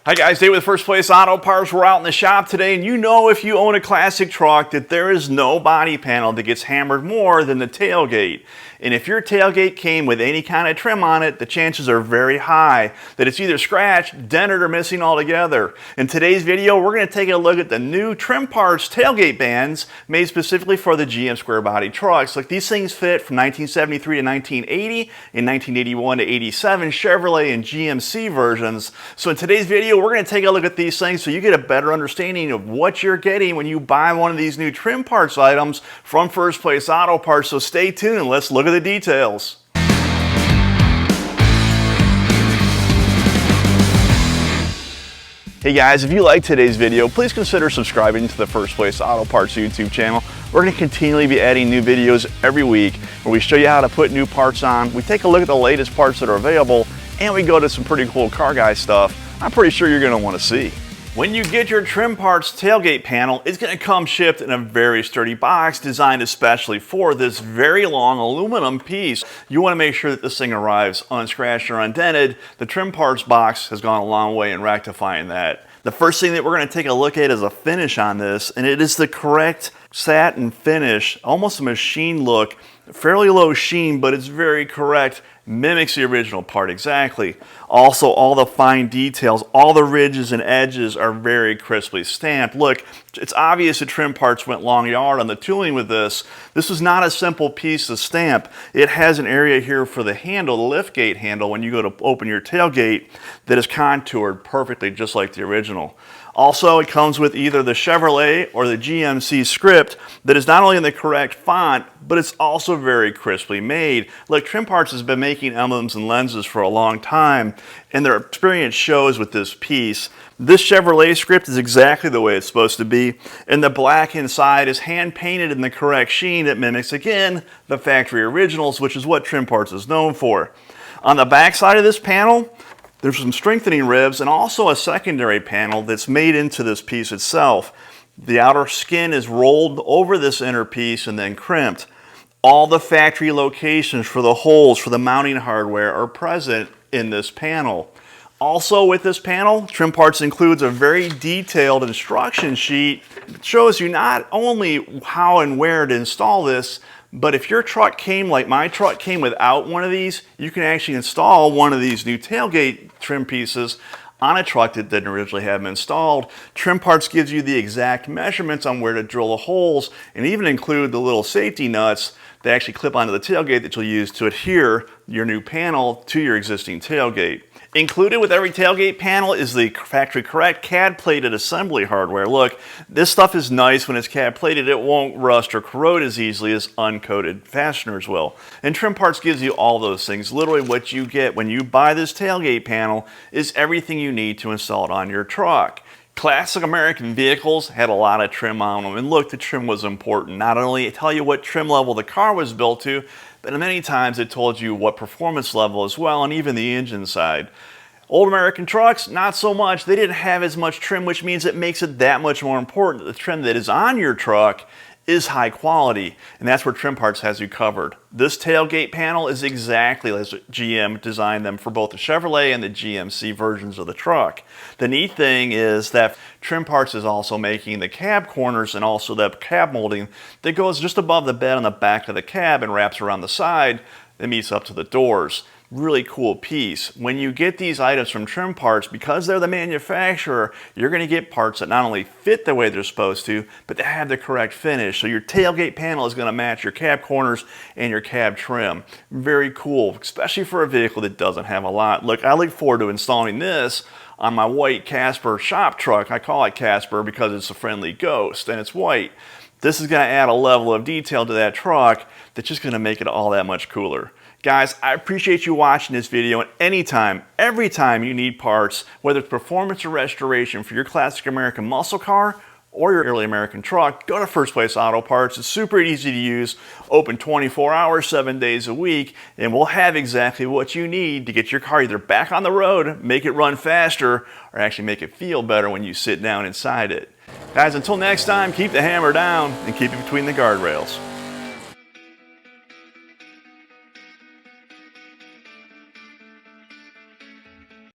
Hi guys, Dave with First Place Auto Parts. We're out in the shop today, and you know if you own a classic truck that there is no body panel that gets hammered more than the tailgate. And if your tailgate came with any kind of trim on it, the chances are very high that it's either scratched, dented, or missing altogether. In today's video, we're going to take a look at the new Trim Parts Tailgate Bands made specifically for the GM square body trucks. Like, these things fit from 1973 to 1980 and 1981 to 87 Chevrolet and GMC versions. So in today's video, we're going to take a look at these things so you get a better understanding of what you're getting when you buy one of these new trim parts items from First Place Auto Parts. So stay tuned and let's look at the details. Hey guys, if you like today's video, please consider subscribing to the First Place Auto Parts YouTube channel. We're going to continually be adding new videos every week where we show you how to put new parts on. We take a look at the latest parts that are available, and we go to some pretty cool car guy stuff I'm pretty sure you're going to want to see. When you get your Trim Parts tailgate panel, it's going to come shipped in a very sturdy box designed especially for this very long aluminum piece. You want to make sure that this thing arrives unscratched or undented. The Trim Parts box has gone a long way in rectifying that. The first thing that we're going to take a look at is a finish on this, and it is the correct satin finish, almost a machine look, fairly low sheen, but it's very correct. Mimics the original part exactly. Also, all the fine details, all the ridges and edges are very crisply stamped. Look, it's obvious that Trim Parts went long yard on the tooling with this. This is not a simple piece to stamp. It has an area here for the handle, the lift gate handle, when you go to open your tailgate, that is contoured perfectly just like the original. Also, it comes with either the Chevrolet or the GMC script that is not only in the correct font, but it's also very crisply made. Look, Trim Parts has been making emblems and lenses for a long time, and their experience shows with this piece. This Chevrolet script is exactly the way it's supposed to be, and the black inside is hand painted in the correct sheen that mimics, again, the factory originals, which is what Trim Parts is known for. On the back side of this panel, there's some strengthening ribs and also a secondary panel that's made into this piece itself. The outer skin is rolled over this inner piece and then crimped. All the factory locations for the holes for the mounting hardware are present in this panel. Also with this panel, Trim Parts includes a very detailed instruction sheet that shows you not only how and where to install this, but if your truck came, like my truck came without one of these, you can actually install one of these new tailgate trim pieces on a truck that didn't originally have them installed. Trim Parts gives you the exact measurements on where to drill the holes and even include the little safety nuts that actually clip onto the tailgate that you'll use to adhere your new panel to your existing tailgate. Included with every tailgate panel is the factory correct cad-plated assembly hardware. Look, this stuff is nice when it's cad-plated. It won't rust or corrode as easily as uncoated fasteners will. And Trim Parts gives you all those things. Literally what you get when you buy this tailgate panel is everything you need to install it on your truck. Classic American vehicles had a lot of trim on them, and look, the trim was important. Not only tell you what trim level the car was built to, but many times it told you what performance level as well, and even the engine side. Old American trucks, not so much. They didn't have as much trim, which means it makes it that much more important that the trim that is on your truck is high quality, and that's where Trim Parts has you covered. This tailgate panel is exactly as GM designed them for both the Chevrolet and the GMC versions of the truck. The neat thing is that Trim Parts is also making the cab corners and also the cab molding that goes just above the bed on the back of the cab and wraps around the side that meets up to the doors. Really cool piece. When you get these items from Trim Parts, because they're the manufacturer, you're going to get parts that not only fit the way they're supposed to, but they have the correct finish. So your tailgate panel is going to match your cab corners and your cab trim. Very cool, especially for a vehicle that doesn't have a lot. Look, I look forward to installing this on my white Casper shop truck. I call it Casper because it's a friendly ghost and it's white. This is going to add a level of detail to that truck that's just going to make it all that much cooler. Guys, I appreciate you watching this video, and anytime, every time you need parts, whether it's performance or restoration for your classic American muscle car or your early American truck, go to First Place Auto Parts. It's super easy to use, open 24 hours, 7 days a week, and we'll have exactly what you need to get your car either back on the road, make it run faster, or actually make it feel better when you sit down inside it. Guys, until next time, keep the hammer down and keep it between the guardrails.